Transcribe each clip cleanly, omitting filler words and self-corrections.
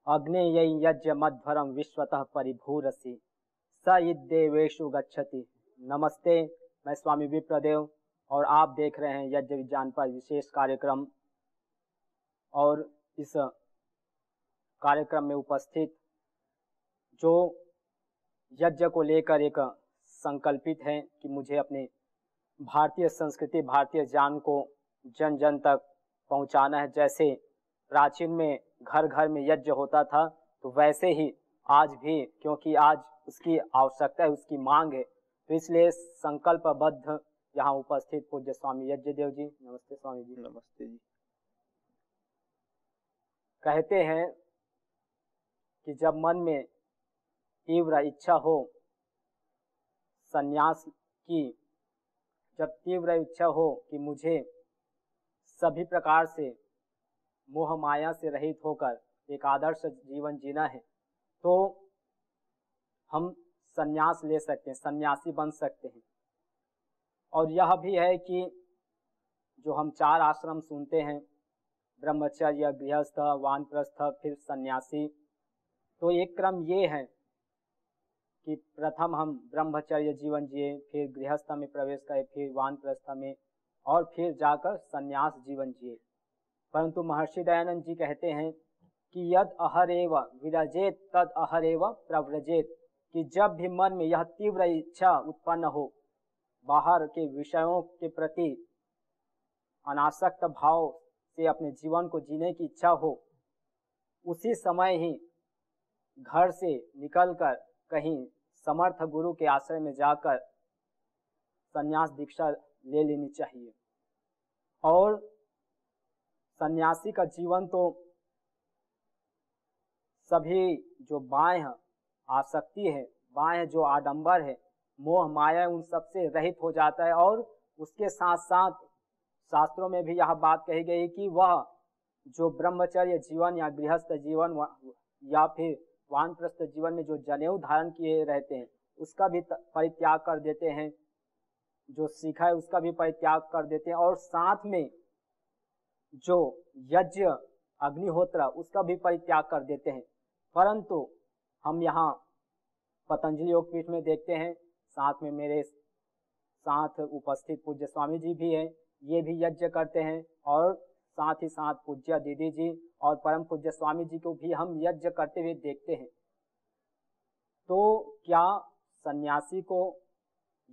अग्नेयै यज्ञमध्वरं विश्वतः परिभूरसि स यद्देवेषु गच्छति। नमस्ते, मैं स्वामी विप्रदेव और आप देख रहे हैं यज्ञ विज्ञान पर विशेष कार्यक्रम। और इस कार्यक्रम में उपस्थित जो यज्ञ को लेकर एक संकल्पित है कि मुझे अपने भारतीय संस्कृति, भारतीय ज्ञान को जन जन तक पहुंचाना है। जैसे प्राचीन में घर घर में यज्ञ होता था, तो वैसे ही आज भी, क्योंकि आज उसकी आवश्यकता है, उसकी मांग है, तो इसलिए संकल्पबद्ध यहाँ उपस्थित पूज्य स्वामी यज्ञदेव जी। नमस्ते स्वामी जी। नमस्ते जी। कहते हैं कि जब मन में तीव्र इच्छा हो संन्यास की, जब तीव्र इच्छा हो कि मुझे सभी प्रकार से मोह माया से रहित होकर एक आदर्श जीवन जीना है, तो हम संन्यास ले सकते हैं, सन्यासी बन सकते हैं। और यह भी है कि जो हम 4 आश्रम सुनते हैं, ब्रह्मचर्य, गृहस्थ, वानप्रस्थ, फिर सन्यासी, तो एक क्रम ये है कि प्रथम हम ब्रह्मचर्य जीवन जिए, फिर गृहस्थ में प्रवेश करें, फिर वानप्रस्थ में, और फिर जाकर सन्यास जीवन जिए। परंतु महर्षि दयानंद जी कहते हैं कि यद अहरेव विरजेत तद अहरेव प्रव्रजेत, कि जब भी मन में यह तीव्र इच्छा उत्पन्न हो, बाहर के विषयों के प्रति अनासक्त भाव से अपने जीवन को जीने की इच्छा हो, उसी समय ही घर से निकलकर कहीं समर्थ गुरु के आश्रय में जाकर संन्यास दीक्षा ले लेनी चाहिए। और सन्यासी का जीवन तो सभी जो बाह्य आसक्ति है, बाह्य जो आडंबर है, मोह माया, उन सब से रहित हो जाता है। और उसके साथ साथ शास्त्रों में भी यह बात कही गई कि वह जो ब्रह्मचर्य जीवन या गृहस्थ जीवन या फिर वानप्रस्थ जीवन में जो जनेऊ धारण किए रहते हैं, उसका भी परित्याग कर देते हैं, जो सीखा है उसका भी परित्याग कर देते हैं, और साथ में जो यज्ञ अग्निहोत्र उसका भी परित्याग कर देते हैं। परंतु हम यहाँ पतंजलि योगपीठ में देखते हैं, साथ में मेरे साथ उपस्थित पूज्य स्वामी जी भी हैं, ये भी यज्ञ करते हैं, और साथ ही साथ पूज्य दीदी जी और परम पूज्य स्वामी जी को भी हम यज्ञ करते हुए देखते हैं। तो क्या सन्यासी को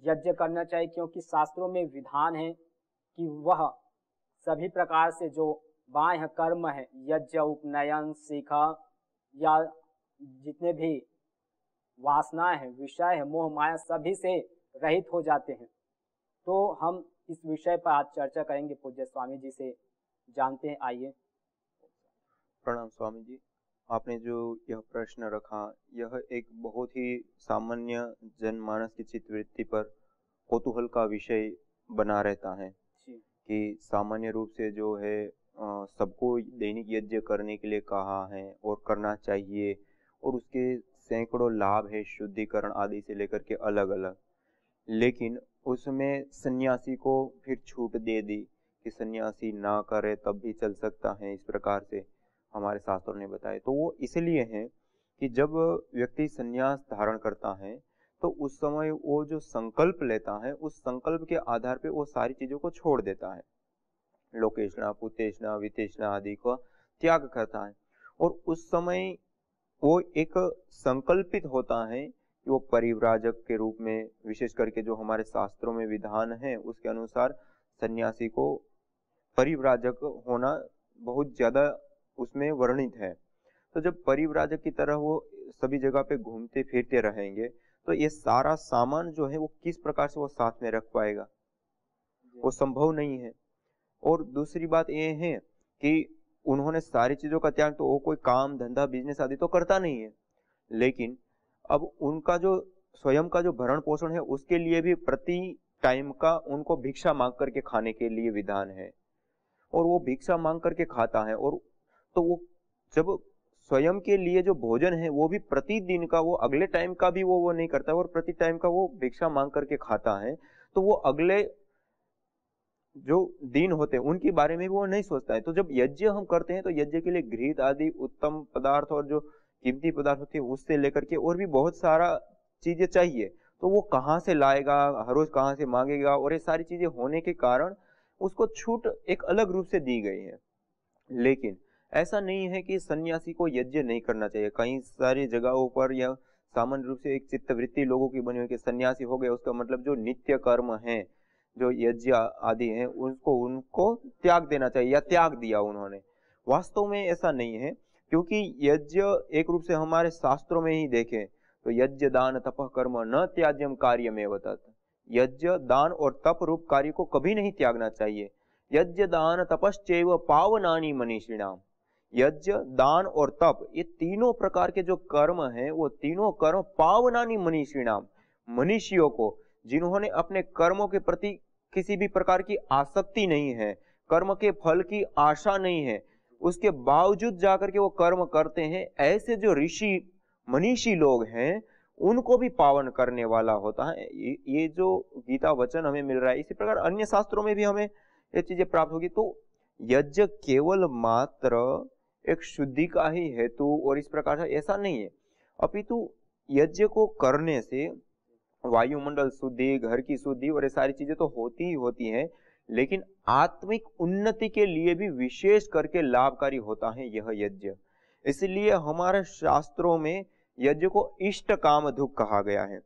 यज्ञ करना चाहिए? क्योंकि शास्त्रों में विधान है कि वह सभी प्रकार से जो बाह्य कर्म है, यज्ञ, उपनयन, शिखा या जितने भी वासना है, विषय है, मोह माया, सभी से रहित हो जाते हैं। तो हम इस विषय पर आज चर्चा करेंगे, पूज्य स्वामी जी से जानते हैं। आइए। प्रणाम स्वामी जी। आपने जो यह प्रश्न रखा, यह एक बहुत ही सामान्य जनमानस की चित्तवृत्ति पर कौतूहल का विषय बना रहता है कि सामान्य रूप से जो है सबको दैनिक यज्ञ करने के लिए कहा है और करना चाहिए, और उसके सैकड़ों लाभ है, शुद्धिकरण आदि से लेकर के अलग अलग। लेकिन उसमें सन्यासी को फिर छूट दे दी कि सन्यासी ना करे तब भी चल सकता है, इस प्रकार से हमारे शास्त्रों ने बताया। तो वो इसलिए है कि जब व्यक्ति सन्यास धारण करता है तो उस समय वो जो संकल्प लेता है, उस संकल्प के आधार पे वो सारी चीजों को छोड़ देता है, लोकेशना, पुतेशना, वितेशना आदि को त्याग करता है। और उस समय वो एक संकल्पित होता है कि वो परिव्राजक के रूप में, विशेष करके जो हमारे शास्त्रों में विधान है उसके अनुसार सन्यासी को परिव्राजक होना बहुत ज्यादा उसमें वर्णित है। तो जब परिव्राजक की तरह वो सभी जगह पे घूमते फिरते रहेंगे, तो ये सारा सामान जो है वो किस प्रकार से वो साथ में रख पाएगा, वो संभव नहीं है। और दूसरी बात ये है कि उन्होंने सारी चीजों का त्याग, तो वो कोई काम धंधा बिजनेस आदि तो करता नहीं है, लेकिन अब उनका जो स्वयं का जो भरण पोषण है उसके लिए भी प्रति टाइम का उनको भिक्षा मांग करके खाने के लिए विधान है, और वो भिक्षा मांग करके खाता है। और तो वो जब स्वयं के लिए जो भोजन है वो भी प्रतिदिन का, वो अगले टाइम का भी वो नहीं करता, और प्रति टाइम का वो भिक्षा मांग करके खाता है, तो वो अगले जो दीन होते हैं उनके बारे में भी वो नहीं सोचता है। तो जब यज्ञ हम करते हैं तो यज्ञ के लिए घृत आदि उत्तम पदार्थ और जो कीमती पदार्थ होते हैं उससे लेकर के और भी बहुत सारा चीजें चाहिए। तो वो कहाँ से लाएगा, हर रोज कहाँ से मांगेगा, और ये सारी चीजें होने के कारण उसको छूट एक अलग रूप से दी गई है। लेकिन ऐसा नहीं है कि सन्यासी को यज्ञ नहीं करना चाहिए। कई सारी जगहों पर यह सामान्य रूप से एक चित्तवृत्ति लोगों की बनी हुई कि सन्यासी हो गया उसका मतलब जो नित्य कर्म है, जो यज्ञ आदि हैं, उनको त्याग देना चाहिए या त्याग दिया उन्होंने। वास्तव में ऐसा नहीं है, क्योंकि यज्ञ एक रूप से हमारे शास्त्रों में ही देखें तो यज्ञ दान तपः कर्म न त्याज्यम कार्यमेव तत्। यज्ञ दान और तप रूप कार्य को कभी नहीं त्यागना चाहिए। यज्ञ दान तपश्चैव पावनानि मनीषिणाम। यज्ञ दान और तप ये तीनों प्रकार के जो कर्म हैं वो तीनों कर्म पावनानि मनीषिणाम, मनीषियों को जिन्होंने अपने कर्मों के प्रति किसी भी प्रकार की आसक्ति नहीं है, कर्म के फल की आशा नहीं है, उसके बावजूद जाकर के वो कर्म करते हैं, ऐसे जो ऋषि मनीषी लोग हैं उनको भी पावन करने वाला होता है। ये जो गीता वचन हमें मिल रहा है, इसी प्रकार अन्य शास्त्रों में भी हमें ये चीजें प्राप्त होगी। तो यज्ञ केवल मात्र एक शुद्धि का ही हेतु और इस प्रकार से ऐसा नहीं है, अपितु यज्ञ को करने से वायुमंडल शुद्धि, घर की शुद्धि और ये सारी चीजें तो होती ही होती हैं, लेकिन आत्मिक उन्नति के लिए भी विशेष करके लाभकारी होता है यह यज्ञ। इसलिए हमारे शास्त्रों में यज्ञ को इष्ट काम दुख कहा गया है।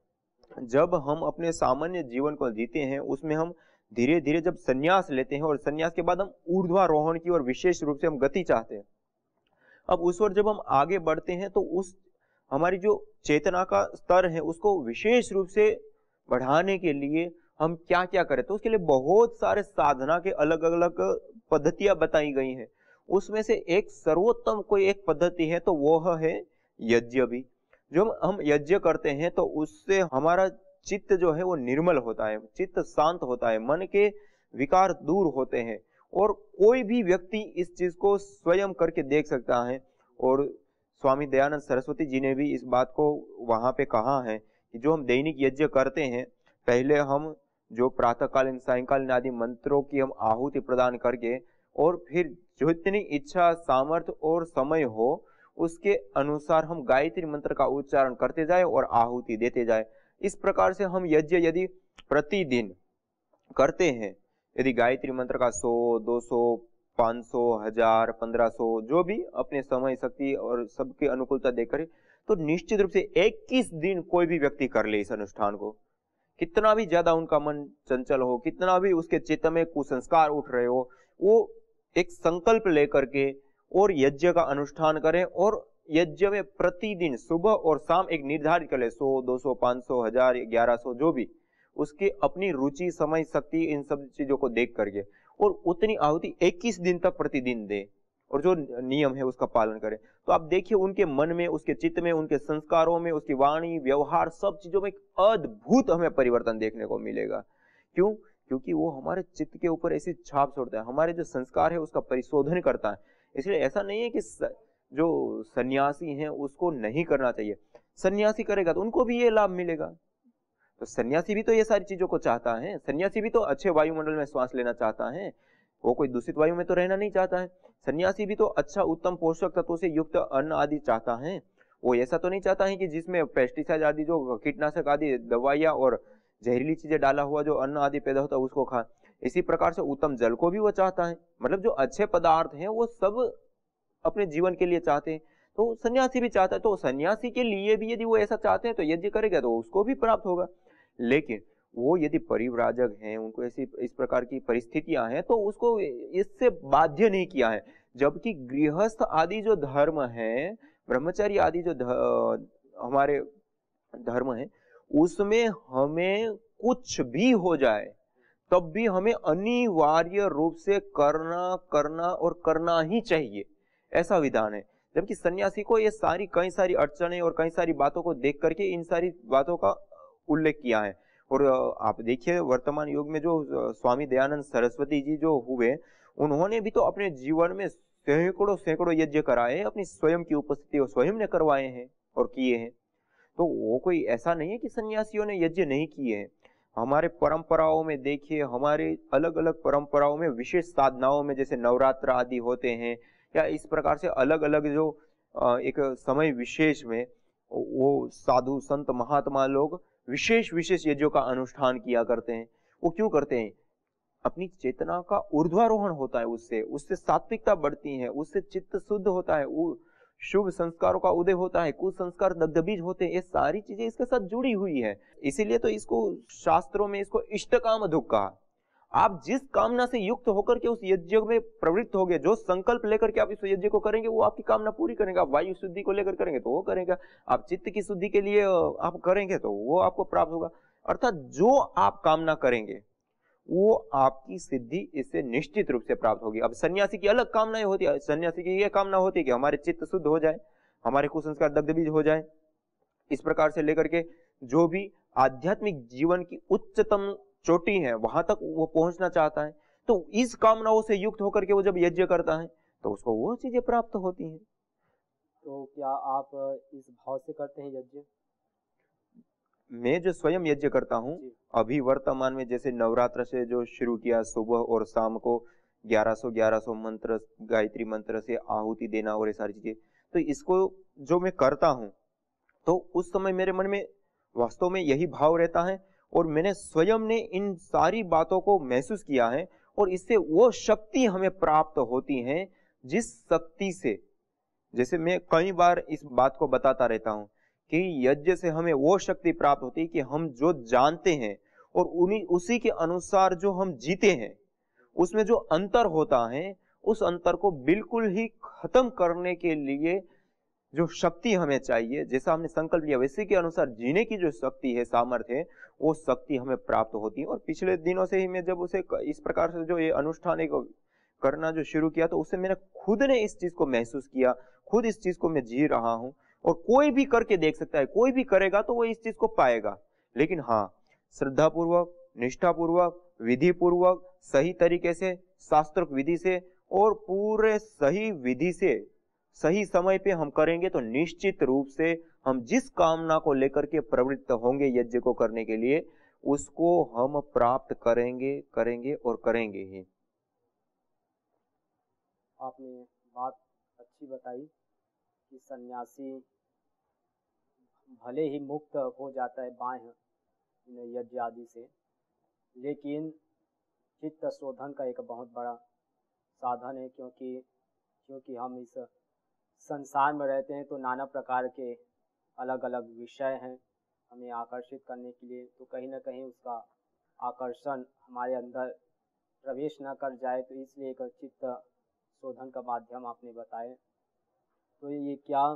जब हम अपने सामान्य जीवन को जीते हैं उसमें हम धीरे धीरे जब संन्यास लेते हैं और संन्यास के बाद हम ऊर्ध्वारोहण की और विशेष रूप से हम गति चाहते हैं, अब उस ओर जब हम आगे बढ़ते हैं तो उस हमारी जो चेतना का स्तर है उसको विशेष रूप से बढ़ाने के लिए हम क्या क्या करें, तो उसके लिए बहुत सारे साधना के अलग अलग पद्धतियां बताई गई हैं। उसमें से एक सर्वोत्तम कोई एक पद्धति है तो वह है यज्ञ भी। जो हम यज्ञ करते हैं तो उससे हमारा चित्त जो है वो निर्मल होता है, चित्त शांत होता है, मन के विकार दूर होते हैं, और कोई भी व्यक्ति इस चीज को स्वयं करके देख सकता है। और स्वामी दयानंद सरस्वती जी ने भी इस बात को वहां पे कहा है कि जो हम दैनिक यज्ञ करते हैं, पहले हम जो प्रातःकालीन सायंकालीन आदि मंत्रों की हम आहुति प्रदान करके और फिर जो इतनी इच्छा सामर्थ्य और समय हो उसके अनुसार हम गायत्री मंत्र का उच्चारण करते जाए और आहुति देते जाए। इस प्रकार से हम यज्ञ यदि प्रतिदिन करते हैं, यदि गायत्री मंत्र का 100, 200, 500, 1000, 1500 जो भी अपने समय शक्ति और सबके अनुकूलता देकर, तो निश्चित रूप से 21 दिन कोई भी व्यक्ति कर ले इस अनुष्ठान को, कितना भी ज्यादा उनका मन चंचल हो, कितना भी उसके चित्त में कुसंस्कार उठ रहे हो, वो एक संकल्प लेकर के और यज्ञ का अनुष्ठान करें और यज्ञ में प्रतिदिन सुबह और शाम एक निर्धारित कर ले, 100, 200, 500, 1000, 1100 जो भी उसके अपनी रुचि समय शक्ति इन सब चीजों को देख करके और उतनी आहुति 21 दिन तक प्रतिदिन दे और जो नियम है उसका पालन करें। तो आप देखिए उनके मन में, उसके चित्त में, उनके संस्कारों में, उसकी वाणी व्यवहार सब चीजों में एक अद्भुत हमें परिवर्तन देखने को मिलेगा। क्यों? क्योंकि वो हमारे चित्त के ऊपर ऐसी छाप छोड़ता है, हमारे जो संस्कार है उसका परिशोधन करता है। इसलिए ऐसा नहीं है कि जो सन्यासी हैं उसको नहीं करना चाहिए, सन्यासी करेगा तो उनको भी ये लाभ मिलेगा। तो सन्यासी भी तो ये सारी चीजों को चाहता है, सन्यासी भी तो अच्छे वायुमंडल में श्वास लेना चाहता है, वो कोई दूषित वायु में तो रहना नहीं चाहता है। सन्यासी भी तो अच्छा उत्तम पोषक तत्वों से युक्त अन्न आदि चाहता है, वो ऐसा तो नहीं चाहता है कि जिसमें पेस्टिसाइड आदि जो कीटनाशक आदि दवाइयां और जहरीली चीजें डाला हुआ जो अन्न आदि पैदा होता है उसको खा। इसी प्रकार से उत्तम जल को भी वो चाहता है, मतलब जो अच्छे पदार्थ हैं वो सब अपने जीवन के लिए चाहते हैं। तो सन्यासी भी चाहता है, तो सन्यासी के लिए भी यदि वो ऐसा चाहते हैं तो यज्ञ करेगा तो उसको भी प्राप्त होगा। लेकिन वो यदि परिव्राजक हैं, उनको ऐसी इस प्रकार की परिस्थितियां हैं तो उसको इससे बाध्य नहीं किया है। जबकि गृहस्थ आदि जो धर्म है, ब्रह्मचर्य आदि जो हमारे धर्म है, उसमें हमें कुछ भी हो जाए तब भी हमें अनिवार्य रूप से करना और करना ही चाहिए, ऐसा विधान है। जबकि सन्यासी को ये कई सारी अड़चने और कई सारी बातों को देख करके इन सारी बातों का उल्लेख किया है। और आप देखिए वर्तमान युग में जो स्वामी दयानंद सरस्वती जी जो हुए, उन्होंने भी तो अपने जीवन में सैकड़ों यज्ञ कराए, अपनी स्वयं की उपस्थिति और स्वयं ने करवाए हैं और किए हैं। तो वो कोई ऐसा नहीं है कि सन्यासियों ने यज्ञ नहीं किए हैं। हमारे परंपराओं में देखिए, हमारे अलग अलग परंपराओं में विशेष साधनाओं में जैसे नवरात्र आदि होते हैं, या इस प्रकार से अलग अलग जो एक समय विशेष में वो साधु संत महात्मा लोग विशेष विशेष यज्ञों का अनुष्ठान किया करते हैं। वो क्यों करते हैं? अपनी चेतना का ऊर्ध्वारोहण होता है, उससे उससे सात्विकता बढ़ती है, उससे चित्त शुद्ध होता है, वो शुभ संस्कारों का उदय होता है, कुसंस्कार दग्धबीज होते हैं। ये सारी चीजें इसके साथ जुड़ी हुई है। इसीलिए तो इसको शास्त्रों में इसको इष्टकाम दुख कहा। आप जिस कामना से युक्त होकर के उस यज्ञ में प्रवृत्त होगे, जो संकल्प लेकर के आप इस यज्ञ को करेंगे, वो आपकी कामना पूरी करेगा। आप वायु शुद्धि को लेकर करेंगे तो वो करेगा, आप चित्त की शुद्धि के लिए आप करेंगे तो वो आपको प्राप्त होगा। अर्थात जो आप कामना करेंगे वो आपकी सिद्धि इससे निश्चित रूप से प्राप्त होगी। अब सन्यासी की अलग कामनाएं होती है। सन्यासी की यह कामना होती है कि हमारे चित्त शुद्ध हो जाए, हमारे कुसंस्कार दग्धबीज हो जाए। इस प्रकार से लेकर के जो भी आध्यात्मिक जीवन की उच्चतम चोटी है वहां तक वो पहुंचना चाहता है, तो इस कामनाओं से युक्त होकर के वो जब यज्ञ करता है तो उसको वो चीजें प्राप्त होती हैं। तो क्या आप इस भाव से करते हैं यज्ञ? मैं जो स्वयं यज्ञ करता हूँ अभी वर्तमान में, जैसे नवरात्र से जो शुरू किया, सुबह और शाम को 1100 मंत्र, गायत्री मंत्र से आहुति देना और ये सारी चीजें, तो इसको जो मैं करता हूँ तो उस समय मेरे मन में वास्तव में यही भाव रहता है, और मैंने स्वयं ने इन सारी बातों को महसूस किया है, और इससे वो शक्ति हमें प्राप्त होती है जिस शक्ति से, जैसे मैं कई बार इस बात को बताता रहता हूं कि यज्ञ से हमें वो शक्ति प्राप्त होती है कि हम जो जानते हैं और उसी के अनुसार जो हम जीते हैं, उसमें जो अंतर होता है, उस अंतर को बिल्कुल ही खत्म करने के लिए जो शक्ति हमें चाहिए, जैसा हमने संकल्प लिया वैसे के अनुसार जीने की जो शक्ति है, सामर्थ्य है, वो शक्ति हमें प्राप्त होती है। और पिछले दिनों से ही मैं जब उसे इस प्रकार से जो ये अनुष्ठान एक करना जो शुरू किया, तो उससे मैंने खुद ने इस चीज को महसूस किया, खुद इस चीज को मैं जी रहा हूं। और कोई भी करके देख सकता है, कोई भी करेगा तो वो इस चीज को पाएगा। लेकिन हाँ, श्रद्धा पूर्वक, निष्ठा पूर्वक, विधि पूर्वक, सही तरीके से, शास्त्रोक्त विधि से और पूरे सही विधि से सही समय पे हम करेंगे तो निश्चित रूप से हम जिस कामना को लेकर के प्रवृत्त होंगे यज्ञ को करने के लिए, उसको हम प्राप्त करेंगे, करेंगे और करेंगे ही। आपने बात अच्छी बताई कि सन्यासी भले ही मुक्त हो जाता है बाह्य यज्ञ आदि से, लेकिन चित्त शोधन का एक बहुत बड़ा साधन है, क्योंकि हम इस संसार में रहते हैं तो नाना प्रकार के अलग अलग विषय हैं हमें आकर्षित करने के लिए, तो कहीं ना कहीं उसका आकर्षण हमारे अंदर प्रवेश न कर जाए, तो इसलिए एक चित्त शोधन का माध्यम आपने बताए। तो ये क्या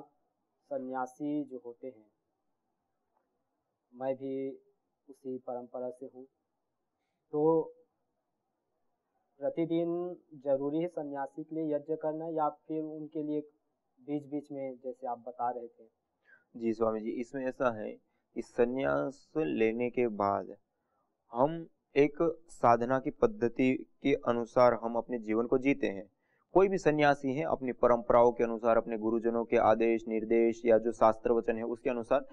सन्यासी जो होते हैं, मैं भी उसी परंपरा से हूँ, तो प्रतिदिन जरूरी है सन्यासी के लिए यज्ञ करना, या फिर उनके लिए बीच बीच में जैसे आप बता रहे थे? जी स्वामी जी, इसमें ऐसा है कि संन्यास लेने के बाद हम एक साधना की पद्धति के अनुसार हम अपने जीवन को जीते हैं। कोई भी सन्यासी है अपनी परंपराओं के अनुसार, अपने गुरुजनों के आदेश निर्देश या जो शास्त्र वचन है उसके अनुसार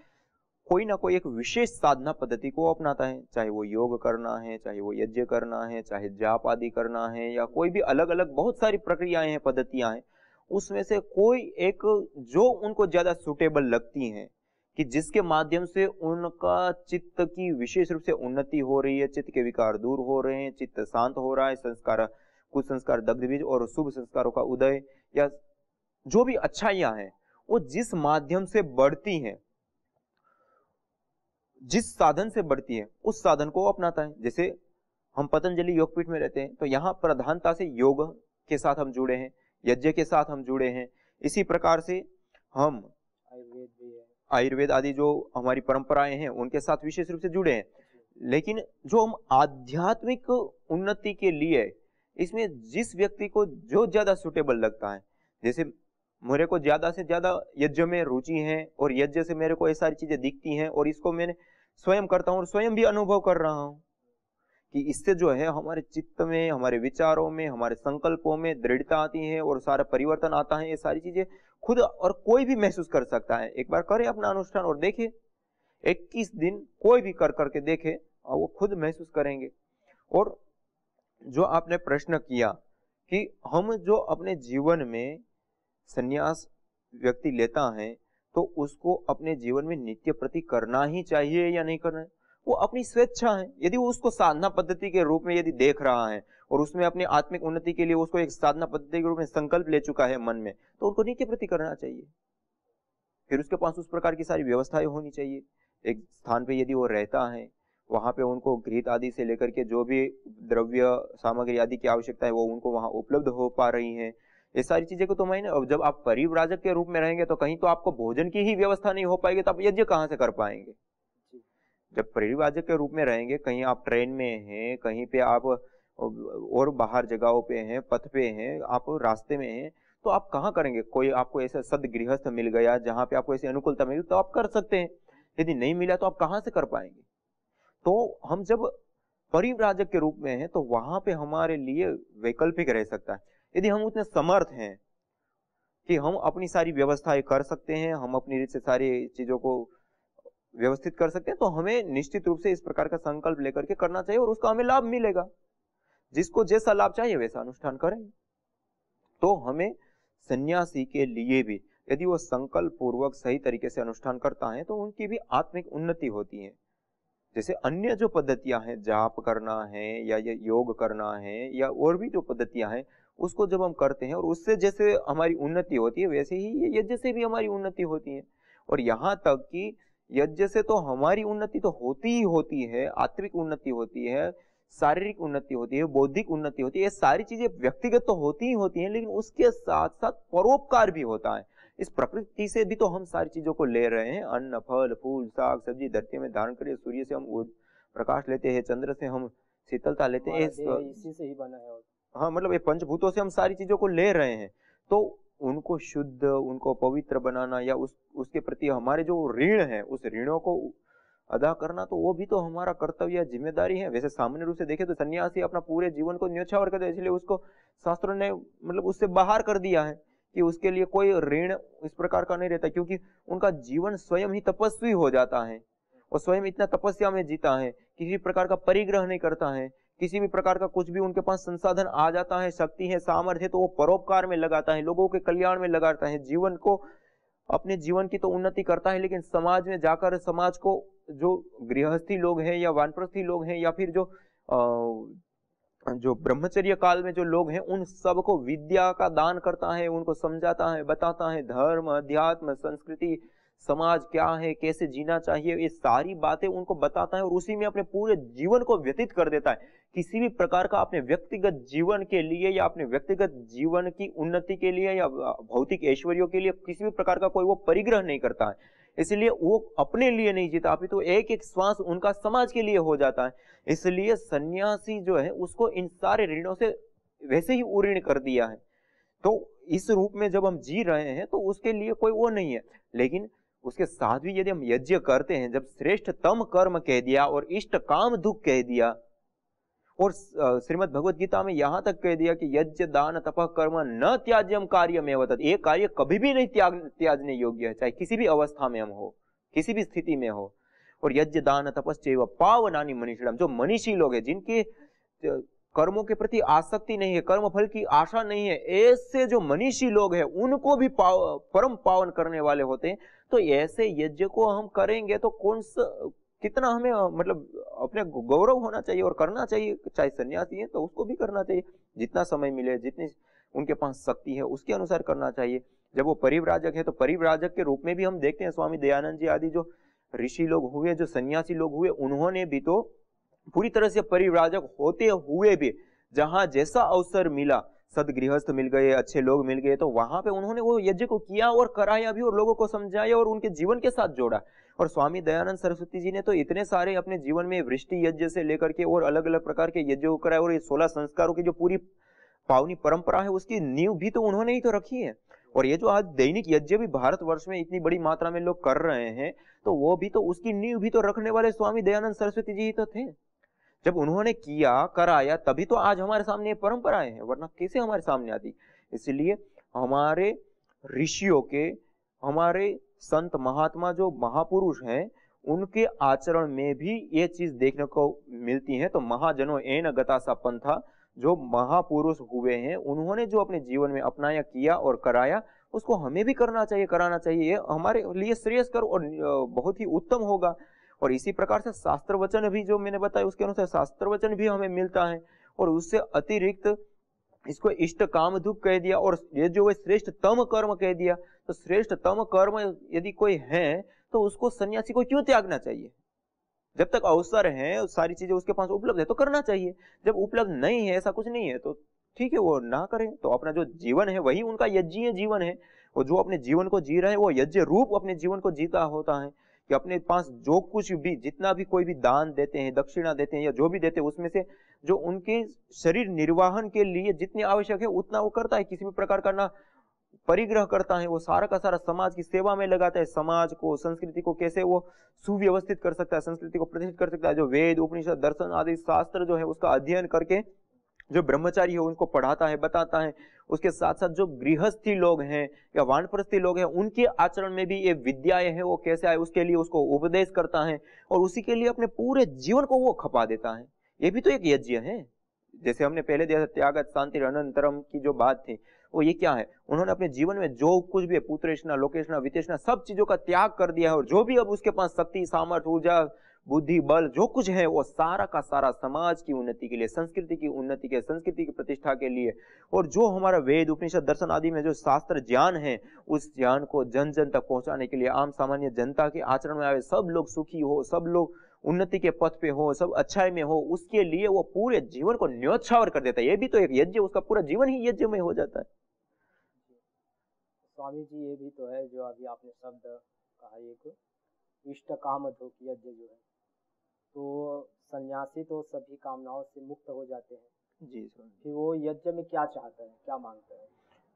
कोई ना कोई एक विशेष साधना पद्धति को अपनाता है, चाहे वो योग करना है, चाहे वो यज्ञ करना है, चाहे जाप आदि करना है, या कोई भी अलग अलग बहुत सारी प्रक्रियाएं हैं, पद्धतियां हैं। उसमें से कोई एक जो उनको ज्यादा सुटेबल लगती हैं, कि जिसके माध्यम से उनका चित्त की विशेष रूप से उन्नति हो रही है, चित्त के विकार दूर हो रहे हैं, चित्त शांत हो रहा है, संस्कार, कुछ संस्कार दग्धबीज और शुभ संस्कारों का उदय, या जो भी अच्छाइयां हैं वो जिस माध्यम से बढ़ती हैं, जिस साधन से बढ़ती है, उस साधन को अपनाता है। जैसे हम पतंजलि योगपीठ में रहते हैं तो यहाँ प्रधानता से योग के साथ हम जुड़े हैं, यज्ञ के साथ हम जुड़े हैं। इसी प्रकार से हम आयुर्वेद आदि जो हमारी परंपराएं हैं उनके साथ विशेष रूप से जुड़े हैं। लेकिन जो हम आध्यात्मिक उन्नति के लिए, इसमें जिस व्यक्ति को जो ज्यादा सुटेबल लगता है, जैसे मेरे को ज्यादा से ज्यादा यज्ञ में रुचि है और यज्ञ से मेरे को ये सारी चीजें दिखती हैं, और इसको मैंने स्वयं करता हूँ और स्वयं भी अनुभव कर रहा हूँ कि इससे जो है हमारे चित्त में, हमारे विचारों में, हमारे संकल्पों में दृढ़ता आती है और सारा परिवर्तन आता है। ये सारी चीजें खुद और कोई भी महसूस कर सकता है। एक बार करें अपना अनुष्ठान और देखे, 21 दिन कोई भी कर करके देखे वो खुद महसूस करेंगे। और जो आपने प्रश्न किया कि हम जो अपने जीवन में संन्यास व्यक्ति लेता है तो उसको अपने जीवन में नित्य प्रति करना ही चाहिए या नहीं करना है, वो अपनी स्वेच्छा है। यदि वो उसको साधना पद्धति के रूप में यदि देख रहा है और उसमें अपनी आत्मिक उन्नति के लिए उसको एक साधना पद्धति के रूप में संकल्प ले चुका है मन में, तो उनको नित्य प्रति करना चाहिए। फिर उसके पास उस प्रकार की सारी व्यवस्थाएं होनी चाहिए। एक स्थान पे यदि वो रहता है, वहां पे उनको घृत आदि से लेकर के जो भी द्रव्य सामग्री आदि की आवश्यकता है वो उनको वहां उपलब्ध हो पा रही है। ये सारी चीजें को तो मैंने, अब जब आप परिव्राजक के रूप में रहेंगे तो कहीं तो आपको भोजन की ही व्यवस्था नहीं हो पाएगी, तो आप यज्ञ कहाँ से कर पाएंगे। जब परिव्राजक के रूप में रहेंगे, कहीं आप ट्रेन में हैं, कहीं पे आप और बाहर जगहों पे हैं, पथ पे हैं, आप रास्ते में हैं, तो आप कहाँ करेंगे। कोई आपको ऐसा सदगृहस्थ मिल गया जहां पे आपको ऐसी अनुकूलता मिली तो आप कर सकते हैं, यदि नहीं मिला तो आप कहाँ से कर पाएंगे। तो हम जब परिव्राजक के रूप में हैं तो वहां पे हमारे लिए वैकल्पिक रह सकता है। यदि हम उतने समर्थ हैं कि हम अपनी सारी व्यवस्थाएं कर सकते हैं, हम अपनी रीत से सारी चीजों को व्यवस्थित कर सकते हैं, तो हमें निश्चित रूप से इस प्रकार का संकल्प लेकर के करना चाहिए और उसका हमें लाभ मिलेगा। जिसको जैसा लाभ चाहिए वैसा अनुष्ठान करें। तो हमें सन्यासी के लिए भी यदि वो संकल्प पूर्वक सही तरीके से अनुष्ठान करता है तो उनकी भी आत्मिक उन्नति होती है। जैसे अन्य जो पद्धतियां हैं, जाप करना है या ये योग करना है या और भी जो पद्धतियां हैं, उसको जब हम करते हैं और उससे जैसे हमारी उन्नति होती है वैसे ही ये यज्ञ से भी हमारी उन्नति होती है। और यहाँ तक कि यज्ञ से तो हमारी उन्नति तो होती ही होती है, आत्मिक उन्नति होती है, शारीरिक उन्नति होती है, बौद्धिक उन्नति होती है, ये सारी चीजें व्यक्तिगत तो होती ही होती हैं, लेकिन उसके साथ साथ परोपकार भी होता है। इस प्रकृति से भी तो हम सारी चीजों को ले रहे हैं, अन्न फल फूल साग सब्जी धरती में धारण करिए, सूर्य से हम प्रकाश लेते हैं, चंद्र से हम शीतलता लेते हैं, इसी से ही बना है। हाँ, मतलब ये पंचभूतों से हम सारी चीजों को ले रहे हैं, तो उनको शुद्ध, उनको पवित्र बनाना या उसके प्रति हमारे जो ऋण है उस ऋणों को अदा करना, तो वो भी तो हमारा कर्तव्य जिम्मेदारी है। वैसे सामान्य रूप से देखे तो सन्यासी अपना पूरे जीवन को न्योछावर करता है, इसलिए उसको शास्त्रों ने मतलब उससे बाहर कर दिया है कि उसके लिए कोई ऋण इस प्रकार का नहीं रहता, क्योंकि उनका जीवन स्वयं ही तपस्वी हो जाता है और स्वयं इतना तपस्या में जीता है, किसी प्रकार का परिग्रह नहीं करता है, किसी भी प्रकार का कुछ भी उनके पास संसाधन आ जाता है, शक्ति है, सामर्थ्य है, तो वो परोपकार में लगाता है, लोगों के कल्याण में लगाता है, जीवन को, अपने जीवन की तो उन्नति करता है, लेकिन समाज में जाकर समाज को, जो गृहस्थी लोग हैं या वानप्रस्थी लोग हैं या फिर जो ब्रह्मचर्य काल में जो लोग हैं, उन सबको विद्या का दान करता है, उनको समझाता है, बताता है, धर्म, अध्यात्म, संस्कृति, समाज क्या है, कैसे जीना चाहिए, ये सारी बातें उनको बताता है और उसी में अपने पूरे जीवन को व्यतीत कर देता है। किसी भी प्रकार का अपने व्यक्तिगत जीवन के लिए या अपने व्यक्तिगत जीवन की उन्नति के लिए या भौतिक ऐश्वर्यों के लिए किसी भी प्रकार का कोई वो परिग्रह नहीं करता है। इसलिए वो अपने लिए नहीं जीता, अभी तो एक एक श्वास उनका समाज के लिए हो जाता है। इसलिए सन्यासी जो है उसको इन सारे ऋणों से वैसे ही उऋण कर दिया है। तो इस रूप में जब हम जी रहे हैं तो उसके लिए कोई वो नहीं है, लेकिन उसके साथ भी यदि हम यज्ञ करते हैं, जब श्रेष्ठतम कर्म कह दिया और इष्ट काम दुख कह दिया, और श्रीमद् भगवत गीता में यहां तक कह दिया कि यज्ञ दान तपः कर्म न त्याज्यम कार्यमेव तत्, ये कार्य कभी भी नहीं त्याजने योग्य है, चाहे किसी भी अवस्था में हम हो, किसी भी स्थिति में हो। और यज्ञ दान तपश्चैव पावनानि मनीषिणाम, जो मनीषी लोग हैं, जिनके कर्मों के प्रति आसक्ति नहीं है, कर्म फल की आशा नहीं है, ऐसे जो मनीषी लोग हैं उनको भी परम पावन करने वाले होते हैं। तो ऐसे यज्ञ को हम करेंगे तो कितना हमें मतलब अपने गौरव होना चाहिए और करना चाहिए। चाहे सन्यासी है तो उसको भी करना चाहिए, जितना समय मिले, जितनी उनके पास शक्ति है उसके अनुसार करना चाहिए। जब वो परिव्राजक है तो परिव्राजक के रूप में भी हम देखते हैं स्वामी दयानंद जी आदि जो ऋषि लोग हुए, जो सन्यासी लोग हुए, उन्होंने भी तो पूरी तरह से परिव्राजक होते हुए भी जहां जैसा अवसर मिला, सदगृहस्थ मिल गए, अच्छे लोग मिल गए, तो वहां पे उन्होंने वो यज्ञ को किया और कराया भी और लोगों को समझाया और उनके जीवन के साथ जोड़ा। और स्वामी दयानंद सरस्वती जी ने तो इतने सारे अपने जीवन में वृष्टि यज्ञ से लेकर के और अलग अलग प्रकार के यज्ञ को कराए, और ये 16 संस्कारों की जो पूरी पावनी परंपरा है उसकी नींव भी तो उन्होंने ही तो रखी है। और ये जो आज दैनिक यज्ञ भी भारतवर्ष में इतनी बड़ी मात्रा में लोग कर रहे हैं, तो वो भी तो उसकी नींव भी तो रखने वाले स्वामी दयानंद सरस्वती जी ही तो थे। जब उन्होंने किया कराया तभी तो आज हमारे सामने ये परंपराएं हैं, वरना कैसे हमारे सामने आती। इसलिए हमारे ऋषियों के, हमारे संत महात्मा जो महापुरुष हैं, उनके आचरण में भी ये चीज देखने को मिलती है। तो महाजनों एन गता सा पंथा, जो महापुरुष हुए हैं उन्होंने जो अपने जीवन में अपनाया, किया और कराया, उसको हमें भी करना चाहिए, कराना चाहिए। ये हमारे लिए श्रेयस्कर और बहुत ही उत्तम होगा। और इसी प्रकार से शास्त्र वचन भी जो मैंने बताया उसके अनुसार शास्त्र वचन भी हमें मिलता है। और उससे अतिरिक्त इसको इष्ट काम दुख कह दिया, और ये जो श्रेष्ठ तम कर्म कह दिया। तो श्रेष्ठ तम कर्म यदि कोई है तो उसको सन्यासी को क्यों त्यागना चाहिए? जब तक अवसर है, सारी चीजें उसके पास उपलब्ध है तो करना चाहिए। जब उपलब्ध नहीं है, ऐसा कुछ नहीं है, तो ठीक है वो ना करें। तो अपना जो जीवन है वही उनका यज्ञीय जीवन है। वो जो अपने जीवन को जी रहे हैं वो यज्ञ रूप अपने जीवन को जीता होता है। कि अपने पास जो कुछ भी, जितना भी कोई भी दान देते हैं, दक्षिणा देते हैं या जो भी देते हैं, उसमें से जो उनके शरीर निर्वाहन के लिए जितनी आवश्यक है उतना वो करता है। किसी भी प्रकार का ना परिग्रह करता है, वो सारा का सारा समाज की सेवा में लगाता है। समाज को, संस्कृति को कैसे वो सुव्यवस्थित कर सकता है, संस्कृति को प्रतिष्ठित कर सकता है। जो वेद, उपनिषद, दर्शन आदि शास्त्र जो है उसका अध्ययन करके जो ब्रह्मचारी है उनको पढ़ाता है, बताता है। उसके साथ साथ जो गृहस्थी लोग हैं या वानप्रस्थी लोग हैं, उनके आचरण में भी ये विद्याएं हैं वो कैसे आए उसके लिए उसको उपदेश करता है, और उसी के लिए अपने पूरे जीवन को वो खपा देता है। ये भी तो एक यज्ञ है। जैसे हमने पहले देखा त्यागत शांति अनंतरम की जो बात थी, वो ये क्या है, उन्होंने अपने जीवन में जो कुछ भी पुत्रेष्णा, लोकेष्णा, वितेष्णा सब चीजों का त्याग कर दिया है। और जो भी अब उसके पास शक्ति, सामर्थ्य, ऊर्जा, बुद्धि, बल जो कुछ है वो सारा का सारा समाज की उन्नति के लिए, संस्कृति की उन्नति के, संस्कृति की प्रतिष्ठा के लिए। और जो हमारा वेद, उपनिषद, दर्शन आदि में जो शास्त्र ज्ञान है उस ज्ञान को जन जन तक पहुंचाने के लिए, आम सामान्य जनता के आचरण में आए, सब लोग सुखी हो, सब लोग उन्नति के पथ पे हो, सब अच्छाई में हो, उसके लिए वो पूरे जीवन को न्योछावर कर देता है। ये भी तो एक यज्ञ, उसका पूरा जीवन ही यज्ञ में हो जाता है। स्वामी जी ये भी तो है जो अभी आपने शब्द कहा, एक इष्ट काम धुक यज्ञ जो है, तो सन्यासी तो सभी कामनाओं से मुक्त हो जाते हैं जी कि वो यज्ञ में क्या चाहता है, क्या मांगता है।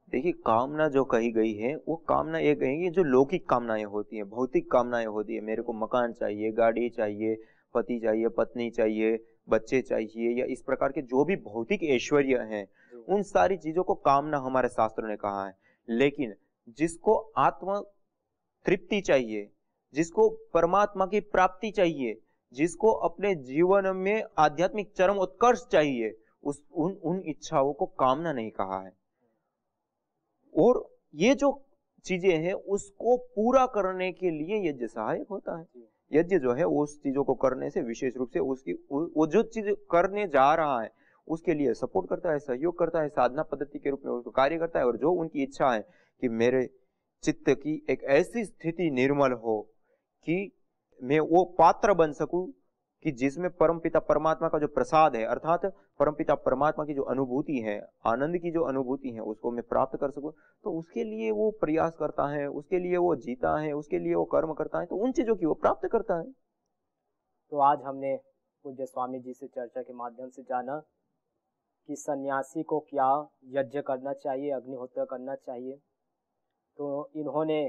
देखिए, कामना जो कही गई है वो कामना ये कहेंगे जो लौकिक कामनाएं होती हैं, भौतिक कामनाएं होती है। मेरे को मकान चाहिए, गाड़ी चाहिए, पति चाहिए, पत्नी चाहिए, बच्चे चाहिए, या इस प्रकार के जो भी भौतिक ऐश्वर्य हैं, उन सारी चीजों को कामना हमारे शास्त्रों ने कहा है। लेकिन जिसको आत्म तृप्ति चाहिए, जिसको परमात्मा की प्राप्ति चाहिए, जिसको अपने जीवन में आध्यात्मिक चरम उत्कर्ष चाहिए, उन इच्छाओं को कामना नहीं कहा है। और ये जो चीजें हैं उसको पूरा करने के लिए यज्ञ सहायक होता है। यज्ञ जो है उस चीजों को करने से विशेष रूप से उसकी वो जो चीज करने जा रहा है उसके लिए सपोर्ट करता है, सहयोग करता है, साधना पद्धति के रूप में उसको कार्य करता है। और जो उनकी इच्छा है कि मेरे चित्त की एक ऐसी स्थिति निर्मल हो कि मैं वो पात्र बन सकूं कि जिसमें परमपिता परमात्मा का जो प्रसाद है, अर्थात परमपिता परमात्मा की जो अनुभूति है, आनंद की जो अनुभूति है, उसको मैं प्राप्त कर सकूं, तो उसके लिए वो प्रयास करता है, उसके लिए वो जीता है, उसके लिए वो कर्म करता है, तो उन चीजों की वो प्राप्त करता है। तो आज हमने पूज्य स्वामी जी से चर्चा के माध्यम से जाना कि सन्यासी को क्या यज्ञ करना चाहिए, अग्निहोत्र करना चाहिए। तो इन्होंने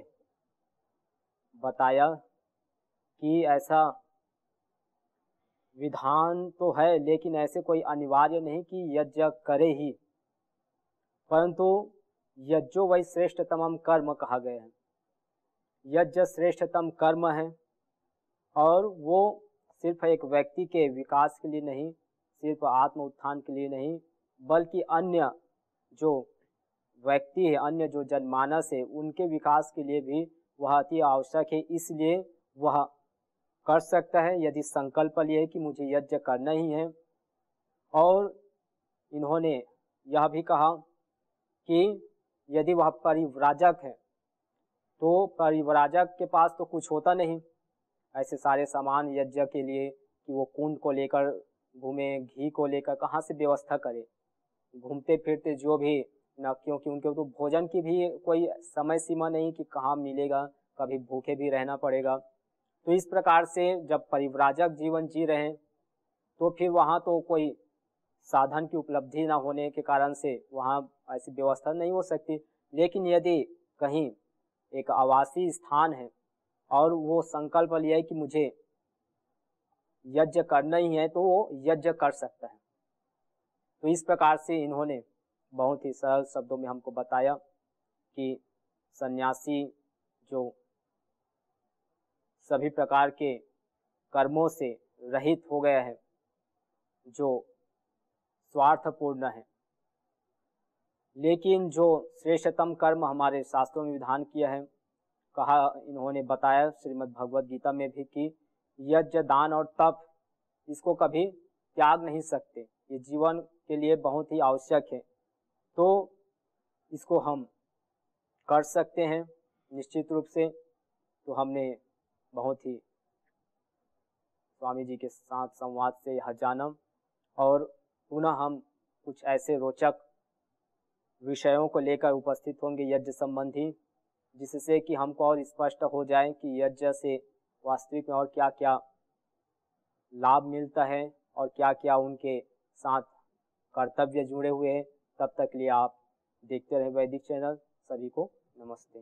बताया कि ऐसा विधान तो है, लेकिन ऐसे कोई अनिवार्य नहीं कि यज्ञ करे ही, परंतु यज्ञो वही श्रेष्ठतम कर्म कहा गया है। यज्ञ श्रेष्ठतम कर्म है, और वो सिर्फ एक व्यक्ति के विकास के लिए नहीं, सिर्फ आत्म उत्थान के लिए नहीं, बल्कि अन्य जो व्यक्ति है, अन्य जो जनमानस है, उनके विकास के लिए भी वह अति आवश्यक है। इसलिए वह कर सकता है यदि संकल्प लिए कि मुझे यज्ञ करना ही है। और इन्होंने यह भी कहा कि यदि वह परिव्राजक है तो परिव्राजक के पास तो कुछ होता नहीं, ऐसे सारे सामान यज्ञ के लिए कि वो कुंड को लेकर घूमे, घी को लेकर कहाँ से व्यवस्था करे, घूमते फिरते जो भी न, क्योंकि उनके तो भोजन की भी कोई समय सीमा नहीं कि कहाँ मिलेगा, कभी भूखे भी रहना पड़ेगा। तो इस प्रकार से जब परिव्राजक जीवन जी रहे हैं तो फिर वहाँ तो कोई साधन की उपलब्धि ना होने के कारण से वहाँ ऐसी व्यवस्था नहीं हो सकती। लेकिन यदि कहीं एक आवासीय स्थान है और वो संकल्प लिया है कि मुझे यज्ञ करना ही है, तो वो यज्ञ कर सकता है। तो इस प्रकार से इन्होंने बहुत ही सरल शब्दों में हमको बताया कि सन्यासी जो सभी प्रकार के कर्मों से रहित हो गया है, जो स्वार्थपूर्ण है। लेकिन जो श्रेष्ठतम कर्म हमारे शास्त्रों में विधान किया है, कहा इन्होंने बताया श्रीमद् भगवद गीता में भी कि यज्ञ, दान और तप इसको कभी त्याग नहीं सकते, ये जीवन के लिए बहुत ही आवश्यक है। तो इसको हम कर सकते हैं निश्चित रूप से। तो हमने बहुत ही स्वामी जी के साथ संवाद से यह जाना, और पुनः हम कुछ ऐसे रोचक विषयों को लेकर उपस्थित होंगे यज्ञ संबंधी, जिससे कि हमको और स्पष्ट हो जाए कि यज्ञ से वास्तविक में और क्या क्या लाभ मिलता है और क्या क्या उनके साथ कर्तव्य जुड़े हुए हैं। तब तक लिए आप देखते रहे वैदिक चैनल। सभी को नमस्ते।